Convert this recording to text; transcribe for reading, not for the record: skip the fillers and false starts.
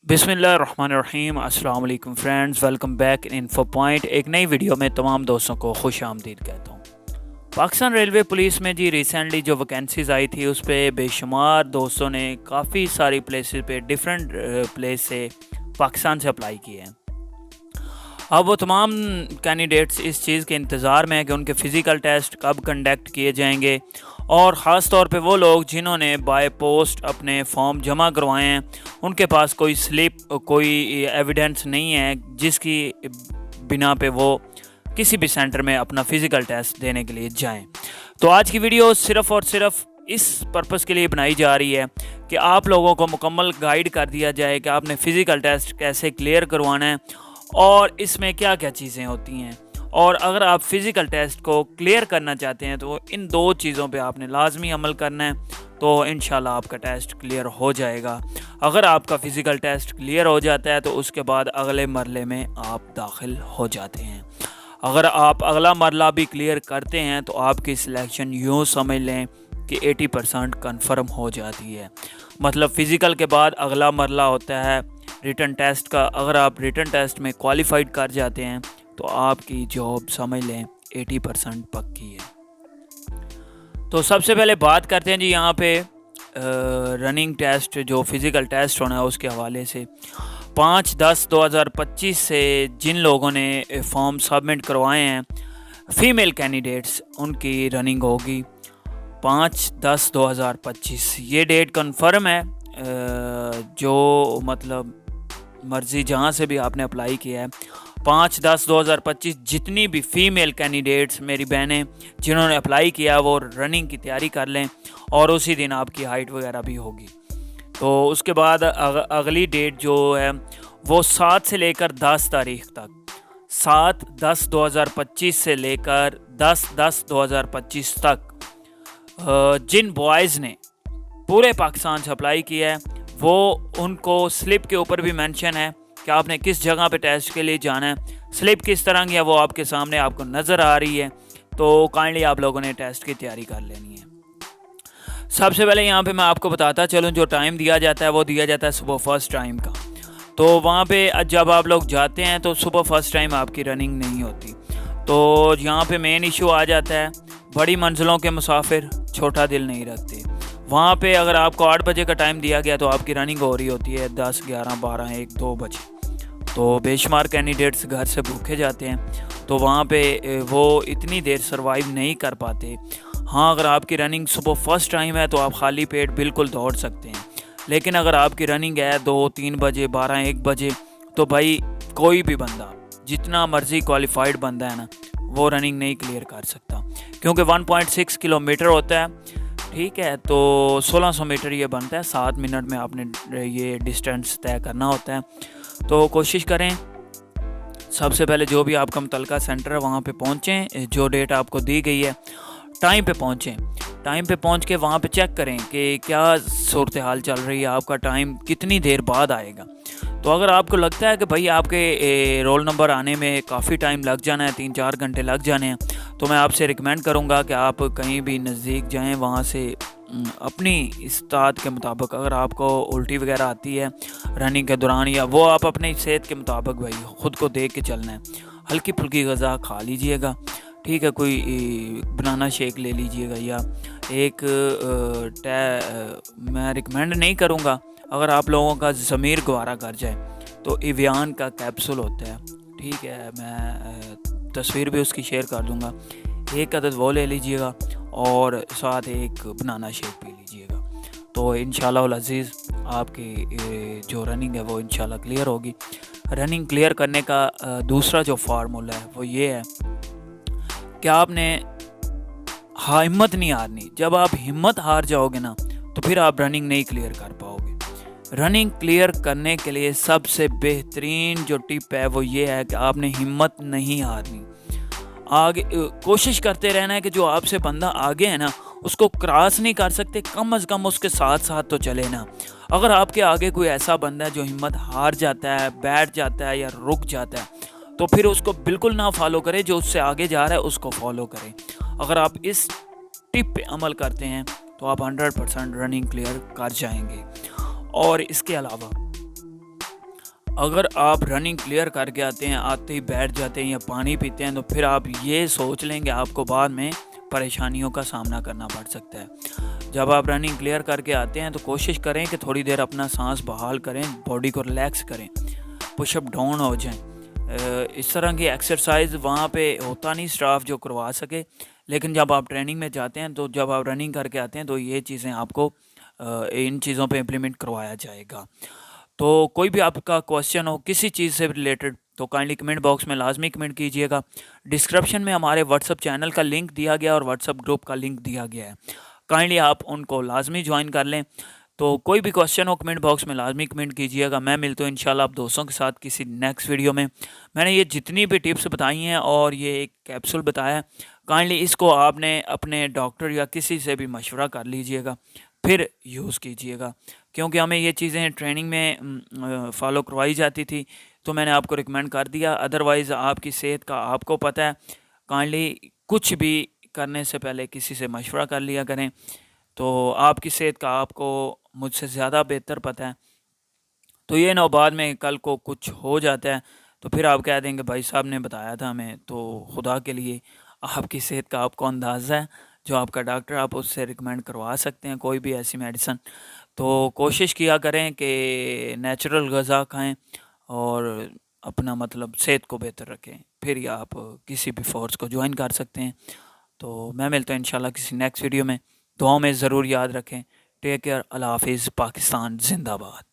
बिस्मिल्लाहिर्रहमानिर्रहीम। अस्सलाम वालेकुम friends, welcome back in info point. एक नई वीडियो में तमाम दोस्तों को खुश आमदीद कहता हूँ। पाकिस्तान रेलवे पुलिस में जी रिसेंटली जो वैकेंसीज आई थी उस पर बेशुमार दोस्तों ने काफ़ी सारी प्लेसेस पे डिफरेंट प्लेस से पाकिस्तान से अप्लाई किए हैं। अब वो तमाम कैंडिडेट्स इस चीज़ के इंतज़ार में है कि उनके फ़िज़िकल टेस्ट कब कंडक्ट किए जाएंगे, और ख़ास तौर पे वो लोग जिन्होंने बाय पोस्ट अपने फॉर्म जमा करवाए हैं, उनके पास कोई स्लिप, कोई एविडेंस नहीं है जिसकी बिना पे वो किसी भी सेंटर में अपना फ़िज़िकल टेस्ट देने के लिए जाएं। तो आज की वीडियो सिर्फ़ और सिर्फ इस पर्पज़ के लिए बनाई जा रही है कि आप लोगों को मुकम्मल गाइड कर दिया जाए कि आपने फ़िज़िकल टेस्ट कैसे क्लियर करवाना है और इसमें क्या क्या चीज़ें होती हैं। और अगर आप फ़िज़िकल टेस्ट को क्लियर करना चाहते हैं तो इन दो चीज़ों पे आपने लाजमी अमल करना है, तो इंशाल्लाह आपका टेस्ट क्लियर हो जाएगा। अगर आपका फ़िज़िकल टेस्ट क्लियर हो जाता है तो उसके बाद अगले मरले में आप दाखिल हो जाते हैं। अगर आप अगला मरला भी क्लियर करते हैं तो आपकी सिलेक्शन यूँ समझ लें कि 80% कन्फर्म हो जाती है। मतलब फ़िज़िकल के बाद अगला मरला होता है रिटन टेस्ट का। अगर आप रिटन टेस्ट में क्वालिफाइड कर जाते हैं तो आपकी जॉब समझ लें 80% पक्की है। तो सबसे पहले बात करते हैं जी यहाँ पे रनिंग टेस्ट, जो फ़िज़िकल टेस्ट होना है उसके हवाले से। 5/10/2025 से जिन लोगों ने फॉर्म सबमिट करवाए हैं फ़ीमेल कैंडिडेट्स, उनकी रनिंग होगी 5/10/2025। ये डेट कन्फर्म है। जो मतलब मर्ज़ी जहाँ से भी आपने अप्लाई किया है, 5/10/2025 जितनी भी फ़ीमेल कैंडिडेट्स मेरी बहनें जिन्होंने अप्लाई किया वो रनिंग की तैयारी कर लें, और उसी दिन आपकी हाइट वगैरह भी होगी। तो उसके बाद अगली डेट जो है वो 7 से लेकर 10 तारीख तक, 7/10/2025 से लेकर 10/10/2025 तक जिन बॉयज़ ने पूरे पाकिस्तान से अप्लाई किया है वो, उनको स्लिप के ऊपर भी मेंशन है कि आपने किस जगह पे टेस्ट के लिए जाना है। स्लिप किस तरह की है वो आपके सामने आपको नज़र आ रही है, तो काइंडली आप लोगों ने टेस्ट की तैयारी कर लेनी है। सबसे पहले यहाँ पे मैं आपको बताता चलूँ, जो टाइम दिया जाता है वो दिया जाता है सुबह फर्स्ट टाइम का। तो वहाँ पे जब आप लोग जाते हैं तो सुबह फर्स्ट टाइम आपकी रनिंग नहीं होती। तो यहाँ पे मेन इशू आ जाता है, बड़ी मंजिलों के मुसाफिर छोटा दिल नहीं रखते। वहाँ पे अगर आपको 8 बजे का टाइम दिया गया तो आपकी रनिंग हो रही होती है 10, 11, 12, 1, 2 बजे। तो बेशुमार कैंडिडेट्स घर से भूखे जाते हैं, तो वहाँ पे वो इतनी देर सरवाइव नहीं कर पाते। हाँ, अगर आपकी रनिंग सुबह फर्स्ट टाइम है तो आप खाली पेट बिल्कुल दौड़ सकते हैं, लेकिन अगर आपकी रनिंग है 2, 3 बजे, 12, 1 बजे, तो भाई कोई भी बंदा जितना मर्ज़ी क्वालिफाइड बंदा है ना, वो रनिंग नहीं क्लियर कर सकता, क्योंकि 1.6 किलोमीटर होता है। ठीक है, तो 1600 मीटर ये बनता है। 7 मिनट में आपने ये डिस्टेंस तय करना होता है। तो कोशिश करें सबसे पहले जो भी आपका मुतलका सेंटर है वहाँ पे पहुँचें, जो डेट आपको दी गई है टाइम पे पहुँचें। टाइम पे पहुँच के वहाँ पे चेक करें कि क्या सूरत हाल चल रही है, आपका टाइम कितनी देर बाद आएगा। तो अगर आपको लगता है कि भाई आपके रोल नंबर आने में काफ़ी टाइम लग जाना है, 3-4 घंटे लग जाने हैं, तो मैं आपसे रिकमेंड करूँगा कि आप कहीं भी नज़दीक जाएं, वहाँ से अपनी इस्तात के मुताबिक, अगर आपको उल्टी वगैरह आती है रनिंग के दौरान, या वो आप अपनी सेहत के मुताबिक भाई ख़ुद को देख के चलना है। हल्की फुल्की ग़ज़ा खा लीजिएगा, ठीक है, कोई बनाना शेक ले लीजिएगा, या एक मैं रिकमेंड नहीं करूँगा, अगर आप लोगों का ज़मीर गवारा कर जाए तो इवियान का कैप्सूल होता है, ठीक है, मैं तस्वीर भी उसकी शेयर कर दूँगा। एक अदद वो ले लीजिएगा और साथ एक बनाना शेक पी लीजिएगा, तो इंशाल्लाह अज़ीज़ आपकी जो रनिंग है वो इंशाल्लाह क्लियर होगी। रनिंग क्लियर करने का दूसरा जो फार्मूला है वो ये है कि आपने हिम्मत नहीं हारनी। जब आप हिम्मत हार जाओगे ना तो फिर आप रनिंग नहीं क्लियर कर पाओगे। रनिंग क्लियर करने के लिए सबसे बेहतरीन जो टिप है वो ये है कि आपने हिम्मत नहीं हारनी। आगे कोशिश करते रहना है कि जो आपसे बंदा आगे है ना उसको क्रॉस नहीं कर सकते, कम अज़ कम उसके साथ साथ तो चले ना। अगर आपके आगे कोई ऐसा बंदा है जो हिम्मत हार जाता है, बैठ जाता है या रुक जाता है, तो फिर उसको बिल्कुल ना फॉलो करें। जो उससे आगे जा रहा है उसको फॉलो करें। अगर आप इस टिप पे अमल करते हैं तो आप 100% रनिंग क्लियर कर जाएंगे। और इसके अलावा अगर आप रनिंग क्लियर करके आते हैं, आते ही बैठ जाते हैं या पानी पीते हैं, तो फिर आप ये सोच लेंगे आपको बाद में परेशानियों का सामना करना पड़ सकता है। जब आप रनिंग क्लियर करके आते हैं तो कोशिश करें कि थोड़ी देर अपना सांस बहाल करें, बॉडी को रिलैक्स करें, पुशअप डाउन हो जाएं। इस तरह की एक्सरसाइज वहाँ पे होता नहीं स्टाफ जो करवा सके, लेकिन जब आप ट्रेनिंग में जाते हैं तो जब आप रनिंग करके आते हैं तो ये चीज़ें आपको इन चीज़ों पे इम्प्लीमेंट करवाया जाएगा। तो कोई भी आपका क्वेश्चन हो किसी चीज़ से रिलेटेड तो काइंडली कमेंट बॉक्स में लाजमी कमेंट कीजिएगा। डिस्क्रिप्शन में हमारे व्हाट्सअप चैनल का लिंक दिया गया और व्हाट्सअप ग्रुप का लिंक दिया गया है, काइंडली आप उनको लाजमी ज्वाइन कर लें। तो कोई भी क्वेश्चन हो कमेंट बॉक्स में लाजमी कमेंट कीजिएगा। मैं मिलता हूँ इंशाल्लाह आप दोस्तों के साथ किसी नेक्स्ट वीडियो में। मैंने ये जितनी भी टिप्स बताई हैं और ये एक कैप्सूल बताया है, काइंडली इसको आपने अपने डॉक्टर या किसी से भी मशवरा कर लीजिएगा, फिर यूज़ कीजिएगा। क्योंकि हमें ये चीज़ें ट्रेनिंग में फॉलो करवाई जाती थी, तो मैंने आपको रिकमेंड कर दिया। अदरवाइज़ आपकी सेहत का आपको पता है, काइंडली कुछ भी करने से पहले किसी से मशवरा कर लिया करें। तो आपकी सेहत का आपको मुझसे ज़्यादा बेहतर पता है। तो ये ना बाद में कल को कुछ हो जाता है तो फिर आप कह देंगे भाई साहब ने बताया था हमें। तो खुदा के लिए आपकी सेहत का आपको अंदाज़ा है, जो आपका डॉक्टर आप उससे रिकमेंड करवा सकते हैं कोई भी ऐसी मेडिसिन। तो कोशिश किया करें कि नेचुरल ग़िज़ा खाएं और अपना मतलब सेहत को बेहतर रखें, फिर ही आप किसी भी फ़ोर्स को ज्वाइन कर सकते हैं। तो मैं मिलता हूँ इंशाल्लाह किसी नेक्स्ट वीडियो में। दुआओं में ज़रूर याद रखें। Take care. अल्लाह हाफ़िज़। पाकिस्तान ज़िंदाबाद।